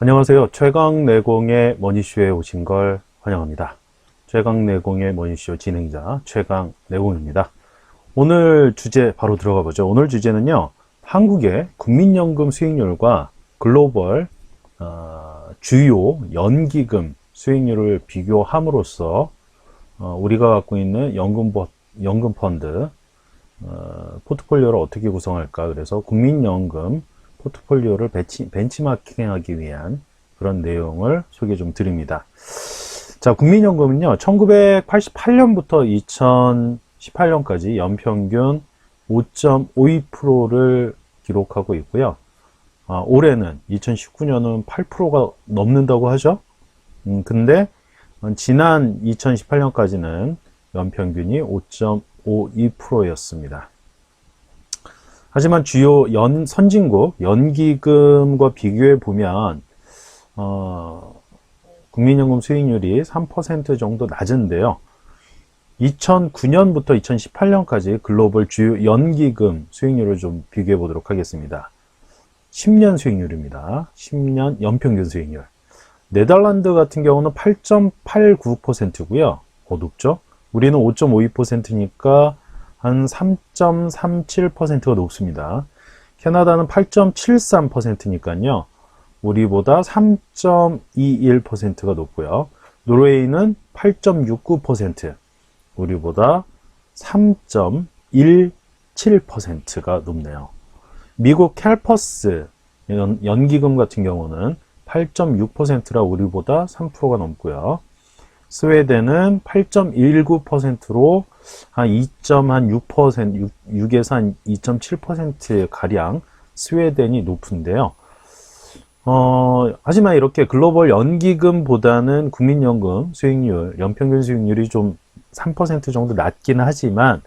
안녕하세요. 최강내공의 머니쇼에 오신 걸 환영합니다. 최강내공의 머니쇼 진행자 최강내공입니다. 오늘 주제 바로 들어가 보죠. 오늘 주제는요, 한국의 국민연금 수익률과 글로벌 주요 연기금 수익률을 비교함으로써 우리가 갖고 있는 연금 펀드 포트폴리오를 어떻게 구성할까. 그래서 국민연금 포트폴리오를 벤치마킹하기 위한 그런 내용을 소개 좀 드립니다. 자, 국민연금은요, 1988년부터 2018년까지 연평균 5.52%를 기록하고 있고요. 올해는 2019년은 8%가 넘는다고 하죠. 근데 지난 2018년까지는 연평균이 5.52%였습니다. 하지만 주요 선진국 연기금과 비교해 보면 국민연금 수익률이 3% 정도 낮은데요. 2009년부터 2018년까지 글로벌 주요 연기금 수익률을 좀 비교해 보도록 하겠습니다. 10년 수익률입니다. 10년 연평균 수익률. 네덜란드 같은 경우는 8.89%고요. 높죠? 우리는 5.52%니까 한 3.37%가 높습니다. 캐나다는 8.73%니까요. 우리보다 3.21%가 높고요. 노르웨이는 8.69%, 우리보다 3.17%가 높네요. 미국 캘퍼스 연기금 같은 경우는 8.6%라 우리보다 3%가 넘고요. 스웨덴은 8.19%로 한 2.6%, 6에서 한 2.7% 가량 스웨덴이 높은데요. 하지만 이렇게 글로벌 연기금보다는 국민연금 수익률, 연평균 수익률이 좀 3% 정도 낮긴 하지만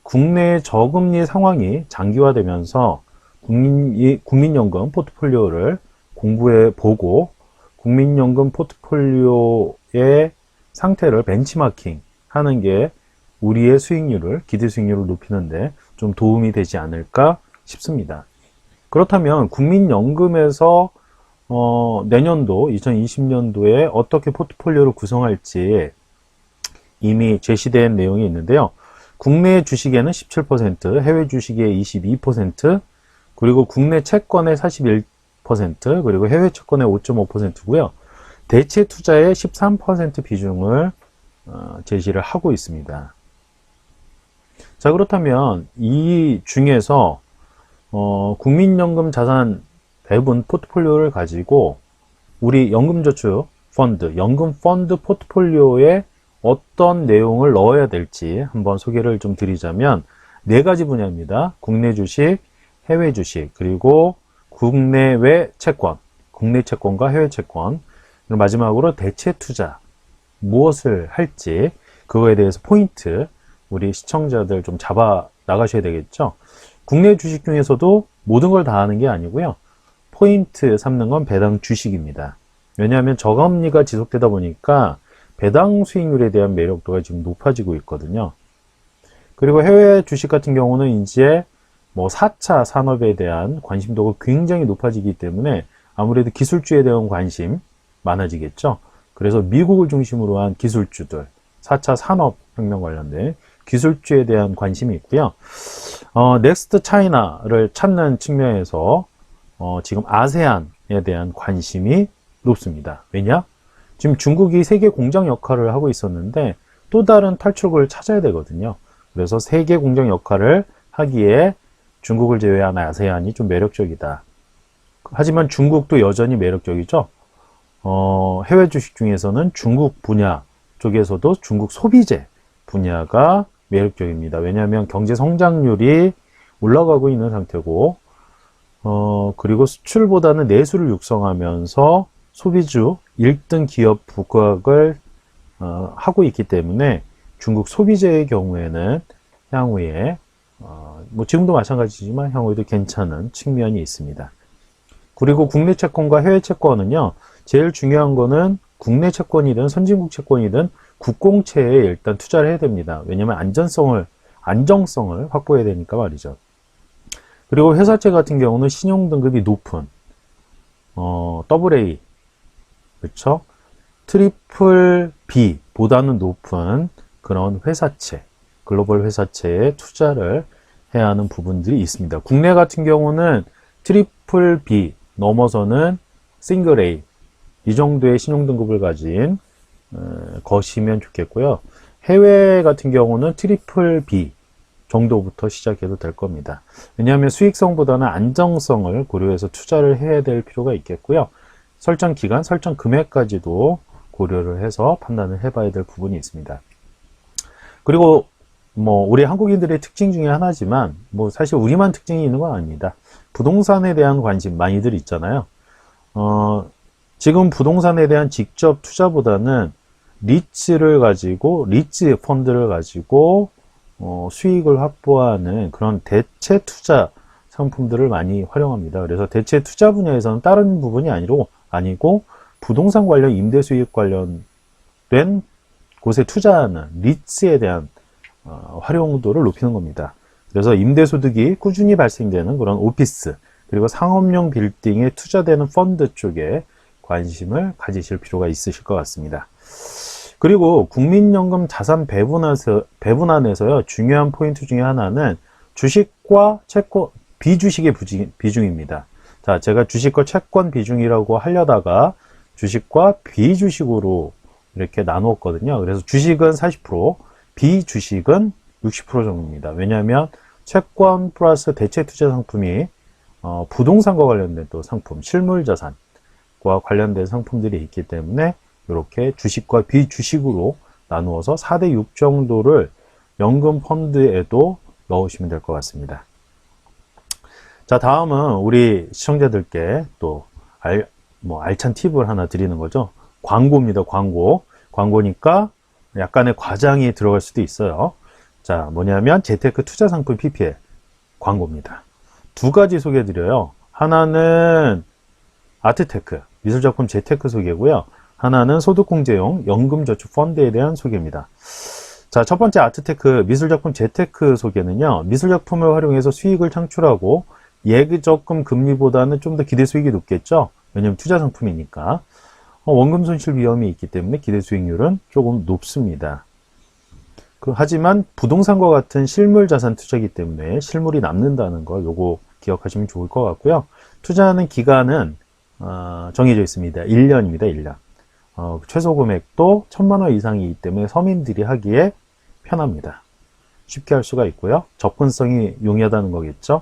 국내 저금리 상황이 장기화되면서 국민연금 포트폴리오를 공부해 보고 국민연금 포트폴리오의 상태를 벤치마킹 하는 게 우리의 수익률을, 기대 수익률을 높이는데 좀 도움이 되지 않을까 싶습니다. 그렇다면 국민연금에서 내년도 2020년도에 어떻게 포트폴리오를 구성할지 이미 제시된 내용이 있는데요. 국내 주식에는 17%, 해외 주식에 22%, 그리고 국내 채권의 41%, 그리고 해외 채권의 5.5%고요. 대체 투자의 13% 비중을 제시를 하고 있습니다. 자, 그렇다면 이 중에서 국민연금 자산 배분 포트폴리오를 가지고 우리 연금저축 펀드, 연금 펀드 포트폴리오에 어떤 내용을 넣어야 될지 한번 소개를 좀 드리자면 4가지 분야입니다. 국내 주식, 해외 주식, 그리고 국내외 채권, 국내 채권과 해외 채권, 마지막으로 대체 투자, 무엇을 할지 그거에 대해서 포인트 우리 시청자들 좀 잡아 나가셔야 되겠죠. 국내 주식 중에서도 모든 걸 다 하는 게 아니고요. 포인트 삼는 건 배당 주식입니다. 왜냐하면 저금리가 지속되다 보니까 배당 수익률에 대한 매력도가 지금 높아지고 있거든요. 그리고 해외 주식 같은 경우는 이제 4차 산업에 대한 관심도가 굉장히 높아지기 때문에 아무래도 기술주에 대한 관심 많아지겠죠. 그래서 미국을 중심으로 한 기술주들, 4차 산업혁명 관련된 기술주에 대한 관심이 있고요. 넥스트 차이나를 찾는 측면에서 지금 아세안에 대한 관심이 높습니다. 왜냐? 지금 중국이 세계 공장 역할을 하고 있었는데 또 다른 탈출구를 찾아야 되거든요. 그래서 세계 공장 역할을 하기에 중국을 제외한 아세안이 좀 매력적이다. 하지만 중국도 여전히 매력적이죠. 해외 주식 중에서는 중국 분야 쪽에서도 중국 소비재 분야가 매력적입니다. 왜냐하면 경제 성장률이 올라가고 있는 상태고, 그리고 수출보다는 내수를 육성하면서 소비주 1등 기업 부각을 하고 있기 때문에 중국 소비재의 경우에는 향후에 지금도 마찬가지지만 향후에도 괜찮은 측면이 있습니다. 그리고 국내 채권과 해외 채권은요, 제일 중요한 거는 국내 채권이든 선진국 채권이든 국공채에 일단 투자를 해야 됩니다. 왜냐하면 안정성을 확보해야 되니까 말이죠. 그리고 회사채 같은 경우는 신용 등급이 높은 더블 A, 그렇죠? 트리플 B보다는 높은 그런 회사채, 글로벌 회사채에 투자를 해야 하는 부분들이 있습니다. 국내 같은 경우는 트리플 B 넘어서는 싱글 A, 이 정도의 신용등급을 가진 것이면 좋겠고요. 해외 같은 경우는 트리플 B 정도부터 시작해도 될 겁니다. 왜냐하면 수익성보다는 안정성을 고려해서 투자를 해야 될 필요가 있겠고요. 설정 기간, 설정 금액까지도 고려를 해서 판단을 해봐야 될 부분이 있습니다. 그리고 우리 한국인들의 특징 중에 하나지만 사실 우리만 특징이 있는 건 아닙니다. 부동산에 대한 관심 많이들 있잖아요. 지금 부동산에 대한 직접 투자보다는 리츠 펀드를 가지고 수익을 확보하는 그런 대체 투자 상품들을 많이 활용합니다. 그래서 대체 투자 분야에서는 다른 부분이 아니고 부동산 관련 임대 수익 관련된 곳에 투자하는 리츠에 대한 활용도를 높이는 겁니다. 그래서 임대소득이 꾸준히 발생되는 그런 오피스 그리고 상업용 빌딩에 투자되는 펀드 쪽에 관심을 가지실 필요가 있으실 것 같습니다. 그리고 국민연금 자산 배분안에서요, 중요한 포인트 중에 하나는 주식과 채권, 비주식의 비중입니다. 자, 제가 주식과 채권 비중이라고 하려다가 주식과 비주식으로 이렇게 나누었거든요. 그래서 주식은 40%, 비주식은 60% 정도입니다. 왜냐하면 채권 플러스 대체 투자 상품이 부동산과 관련된 또 상품, 실물자산과 관련된 상품들이 있기 때문에 이렇게 주식과 비주식으로 나누어서 4대 6 정도를 연금 펀드에도 넣으시면 될 것 같습니다. 자, 다음은 우리 시청자들께 또 알찬 팁을 하나 드리는 거죠. 광고입니다. 광고니까 약간의 과장이 들어갈 수도 있어요. 자, 뭐냐면 재테크 투자 상품 PPL 광고입니다. 두 가지 소개해 드려요. 하나는 아트테크, 미술작품 재테크 소개고요. 하나는 소득공제용 연금저축 펀드에 대한 소개입니다. 자, 첫 번째 아트테크, 미술작품 재테크 소개는요, 미술작품을 활용해서 수익을 창출하고 예적금 금리보다는 좀 더 기대 수익이 높겠죠. 왜냐하면 투자 상품이니까. 원금 손실 위험이 있기 때문에 기대 수익률은 조금 높습니다. 하지만 부동산과 같은 실물 자산 투자이기 때문에 실물이 남는다는 거 요거 기억하시면 좋을 것 같고요. 투자하는 기간은 정해져 있습니다. 1년입니다. 1년. 최소 금액도 1,000만 원 이상이기 때문에 서민들이 하기에 편합니다. 쉽게 할 수가 있고요. 접근성이 용이하다는 거겠죠.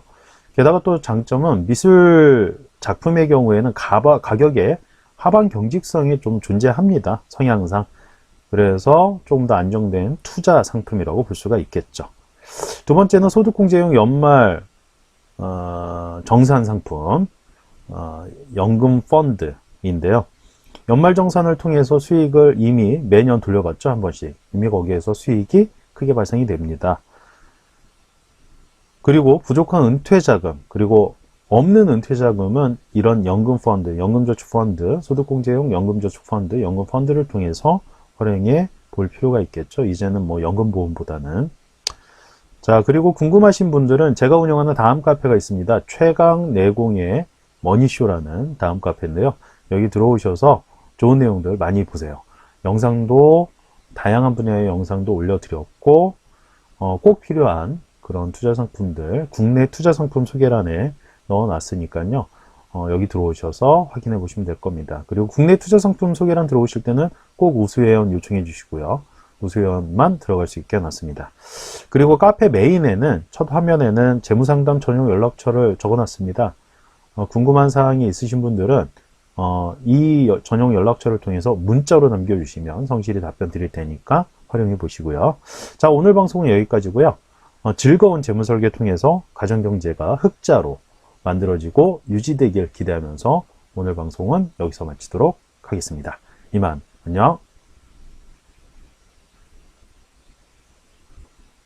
게다가 또 장점은 미술 작품의 경우에는 가격에 하방 경직성이 좀 존재합니다. 성향상. 그래서 조금 더 안정된 투자 상품이라고 볼 수가 있겠죠. 두 번째는 소득공제용 연말 정산 상품, 연금 펀드인데요. 연말정산을 통해서 수익을 이미 매년 돌려받죠. 한 번씩. 이미 거기에서 수익이 크게 발생이 됩니다. 그리고 부족한 은퇴자금, 그리고 없는 은퇴자금은 이런 연금 펀드, 연금저축펀드, 소득공제용 연금저축펀드, 연금 펀드를 통해서 활용해 볼 필요가 있겠죠. 이제는 연금보험보다는. 자, 그리고 궁금하신 분들은 제가 운영하는 다음 카페가 있습니다. 최강내공의 머니쇼라는 다음 카페인데요. 여기 들어오셔서 좋은 내용들 많이 보세요. 영상도 다양한 분야의 영상도 올려드렸고 꼭 필요한 그런 투자 상품들 국내 투자 상품 소개란에 넣어놨으니까요. 여기 들어오셔서 확인해 보시면 될 겁니다. 그리고 국내 투자 상품 소개란 들어오실 때는 꼭 우수회원 요청해 주시고요. 우수회원만 들어갈 수 있게 해놨습니다. 그리고 카페 메인에는 첫 화면에는 재무상담 전용 연락처를 적어놨습니다. 궁금한 사항이 있으신 분들은 이 전용 연락처를 통해서 문자로 남겨주시면 성실히 답변 드릴 테니까 활용해 보시고요. 자, 오늘 방송은 여기까지고요. 즐거운 재무설계 통해서 가정경제가 흑자로 만들어지고 유지되길 기대하면서 오늘 방송은 여기서 마치도록 하겠습니다. 이만, 안녕.